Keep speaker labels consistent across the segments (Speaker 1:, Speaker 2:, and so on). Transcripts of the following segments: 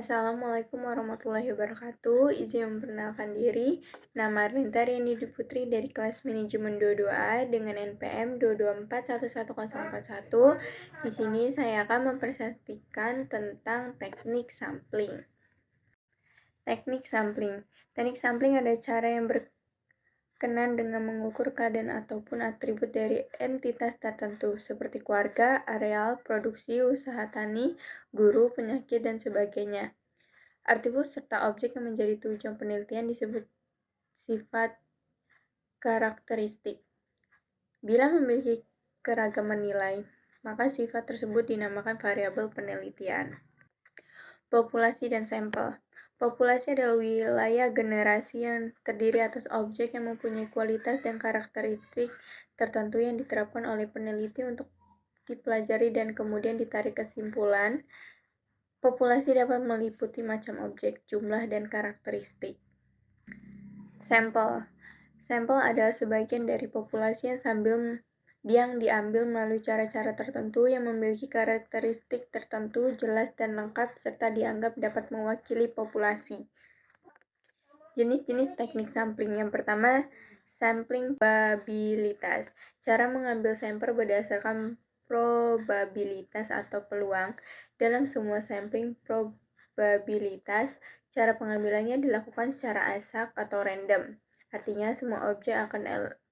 Speaker 1: Assalamualaikum warahmatullahi wabarakatuh. Izin memperkenalkan diri. Nama Arlinta Riani Putri dari kelas manajemen 22A dengan NPM 2241141. Di sini saya akan mempresentasikan tentang teknik sampling. Teknik sampling. Teknik sampling adalah cara yang berkenan dengan mengukur keadaan ataupun atribut dari entitas tertentu seperti keluarga, areal, produksi, usaha tani, guru, penyakit, dan sebagainya. Atribut serta objek yang menjadi tujuan penelitian disebut sifat karakteristik. Bila memiliki keragaman nilai, maka sifat tersebut dinamakan variabel penelitian. Populasi dan sampel. Populasi adalah wilayah generasi yang terdiri atas objek yang mempunyai kualitas dan karakteristik tertentu yang diterapkan oleh peneliti untuk dipelajari dan kemudian ditarik kesimpulan. Populasi dapat meliputi macam objek, jumlah, dan karakteristik. Sampel. Sampel adalah sebagian dari populasi yang diambil melalui cara-cara tertentu yang memiliki karakteristik tertentu, jelas dan lengkap, serta dianggap dapat mewakili populasi. Jenis-jenis teknik sampling. Yang pertama, sampling probabilitas. Cara mengambil sampel berdasarkan probabilitas atau peluang. Dalam semua sampling probabilitas, cara pengambilannya dilakukan secara acak atau random. Artinya, semua objek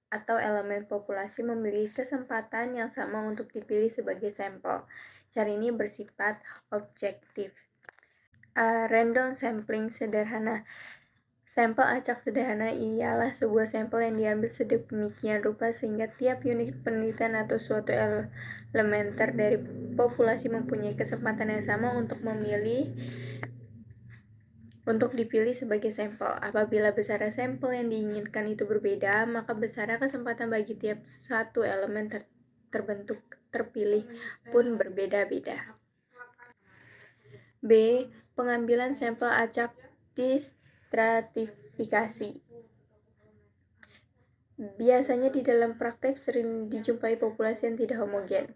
Speaker 1: atau elemen populasi memiliki kesempatan yang sama untuk dipilih sebagai sampel. Cara ini bersifat objektif. Random sampling sederhana. Sampel acak sederhana ialah sebuah sampel yang diambil sedemikian rupa sehingga tiap unit penelitian atau suatu elementer dari populasi mempunyai kesempatan yang sama untuk dipilih sebagai sampel. Apabila besar sampel yang diinginkan itu berbeda, maka besar kesempatan bagi tiap satu elemen terpilih pun berbeda-beda. B. Pengambilan sampel acak di stratifikasi. Biasanya di dalam praktek sering dijumpai populasi yang tidak homogen.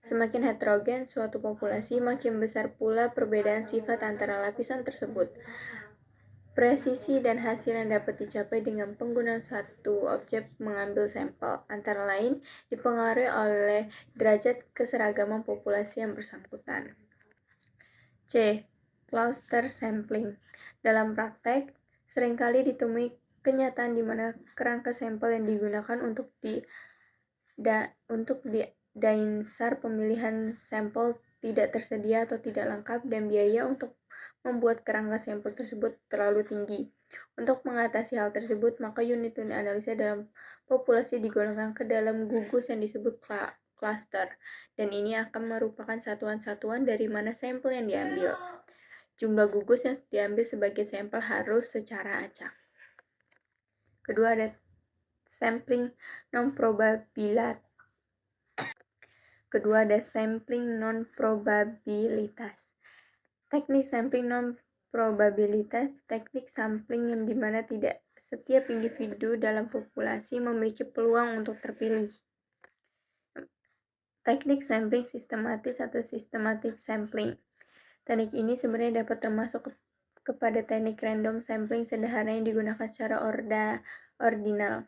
Speaker 1: Semakin heterogen suatu populasi, makin besar pula perbedaan sifat antara lapisan tersebut. Presisi dan hasil yang dapat dicapai dengan penggunaan satu objek mengambil sampel, antara lain dipengaruhi oleh derajat keseragaman populasi yang bersangkutan. C. Cluster sampling. Dalam praktek, seringkali ditemui kenyataan di mana kerangka sampel yang digunakan untuk dasar pemilihan sampel tidak tersedia atau tidak lengkap dan biaya untuk membuat kerangka sampel tersebut terlalu tinggi. Untuk mengatasi hal tersebut, maka unit-unit analisa dalam populasi digolongkan ke dalam gugus yang disebut cluster, dan ini akan merupakan satuan-satuan dari mana sampel yang diambil. Jumlah gugus yang diambil sebagai sampel harus secara acak. Kedua, ada sampling non-probabilitas. Teknik sampling non-probabilitas, teknik sampling yang dimana tidak setiap individu dalam populasi memiliki peluang untuk terpilih. Teknik sampling sistematis atau systematic sampling. Teknik ini sebenarnya dapat termasuk kepada teknik random sampling sederhana yang digunakan secara ordinal.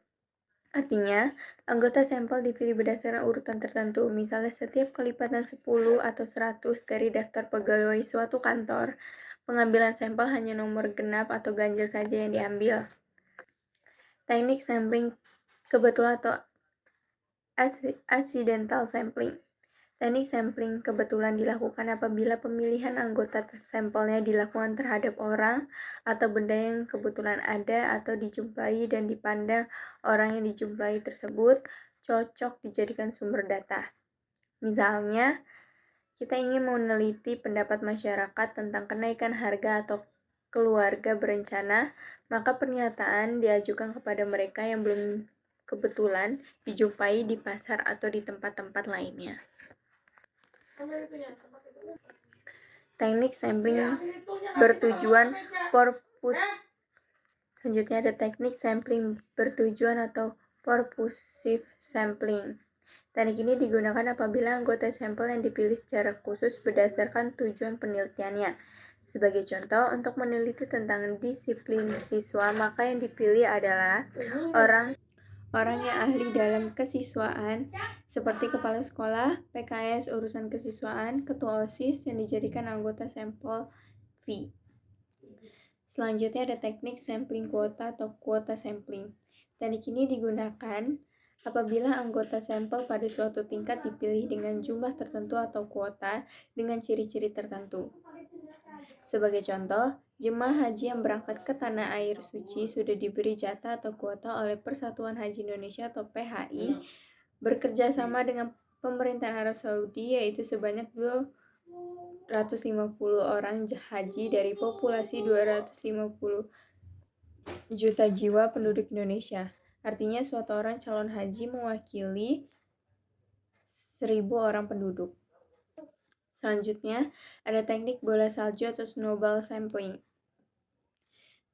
Speaker 1: Artinya, anggota sampel dipilih berdasarkan urutan tertentu. Misalnya, setiap kelipatan 10 atau 100 dari daftar pegawai suatu kantor, pengambilan sampel hanya nomor genap atau ganjil saja yang diambil. Teknik sampling kebetulan atau accidental sampling. Teknik sampling kebetulan dilakukan apabila pemilihan anggota sampelnya dilakukan terhadap orang atau benda yang kebetulan ada atau dijumpai dan dipandang orang yang dijumpai tersebut cocok dijadikan sumber data. Misalnya, kita ingin meneliti pendapat masyarakat tentang kenaikan harga atau keluarga berencana, maka pernyataan diajukan kepada mereka yang belum kebetulan dijumpai di pasar atau di tempat-tempat lainnya. Teknik sampling bertujuan Selanjutnya ada teknik sampling bertujuan atau purposive sampling. Teknik ini digunakan apabila anggota sampel yang dipilih secara khusus berdasarkan tujuan penelitiannya. Sebagai contoh, untuk meneliti tentang disiplin siswa, maka yang dipilih adalah orang yang ahli dalam kesiswaan, seperti kepala sekolah, PKS urusan kesiswaan, ketua OSIS yang dijadikan anggota sampel V. Selanjutnya ada teknik sampling kuota atau kuota sampling. Teknik ini digunakan apabila anggota sampel pada suatu tingkat dipilih dengan jumlah tertentu atau kuota dengan ciri-ciri tertentu. Sebagai contoh, jemaah haji yang berangkat ke tanah air suci sudah diberi jatah atau kuota oleh Persatuan Haji Indonesia atau PHI bekerja sama dengan pemerintahan Arab Saudi, yaitu sebanyak 250 orang haji dari populasi 250 juta jiwa penduduk Indonesia. Artinya suatu orang calon haji mewakili 1.000 orang penduduk. Selanjutnya, ada teknik bola salju atau snowball sampling.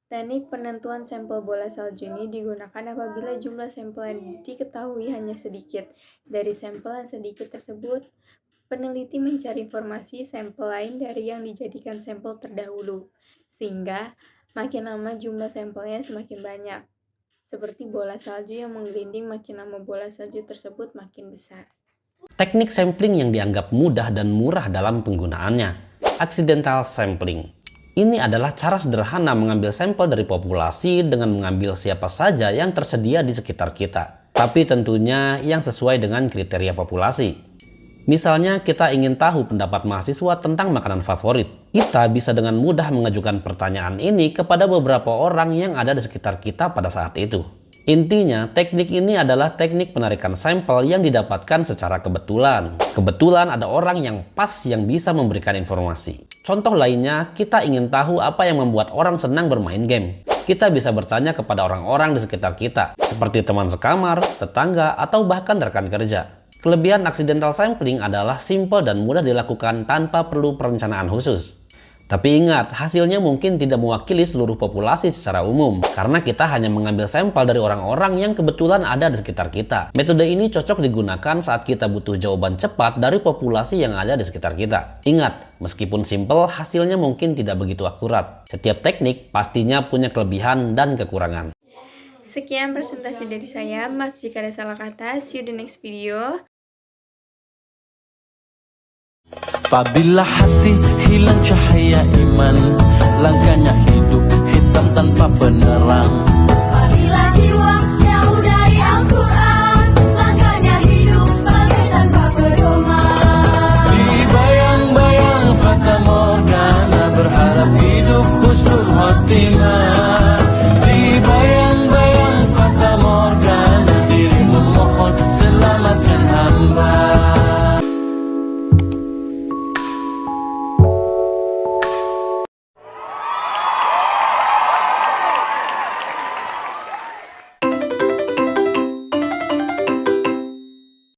Speaker 1: Teknik penentuan sampel bola salju ini digunakan apabila jumlah sampel yang diketahui hanya sedikit. Dari sampel yang sedikit tersebut, peneliti mencari informasi sampel lain dari yang dijadikan sampel terdahulu, sehingga makin lama jumlah sampelnya semakin banyak. Seperti bola salju yang menggelinding, makin lama bola salju tersebut makin besar.
Speaker 2: Teknik sampling yang dianggap mudah dan murah dalam penggunaannya, accidental sampling. Ini adalah cara sederhana mengambil sampel dari populasi dengan mengambil siapa saja yang tersedia di sekitar kita, tapi tentunya yang sesuai dengan kriteria populasi. Misalnya kita ingin tahu pendapat mahasiswa tentang makanan favorit. Kita bisa dengan mudah mengajukan pertanyaan ini kepada beberapa orang yang ada di sekitar kita pada saat itu. Intinya, teknik ini adalah teknik penarikan sampel yang didapatkan secara kebetulan. Kebetulan ada orang yang pas yang bisa memberikan informasi. Contoh lainnya, kita ingin tahu apa yang membuat orang senang bermain game. Kita bisa bertanya kepada orang-orang di sekitar kita, seperti teman sekamar, tetangga, atau bahkan rekan kerja. Kelebihan accidental sampling adalah simpel dan mudah dilakukan tanpa perlu perencanaan khusus. Tapi ingat, hasilnya mungkin tidak mewakili seluruh populasi secara umum, karena kita hanya mengambil sampel dari orang-orang yang kebetulan ada di sekitar kita. Metode ini cocok digunakan saat kita butuh jawaban cepat dari populasi yang ada di sekitar kita. Ingat, meskipun simpel, hasilnya mungkin tidak begitu akurat. Setiap teknik pastinya punya kelebihan dan kekurangan.
Speaker 1: Sekian presentasi dari saya, maaf jika ada salah kata. See you the next video.
Speaker 3: Apabila hati hilang cahaya iman, langkahnya hidup hitam tanpa penerang.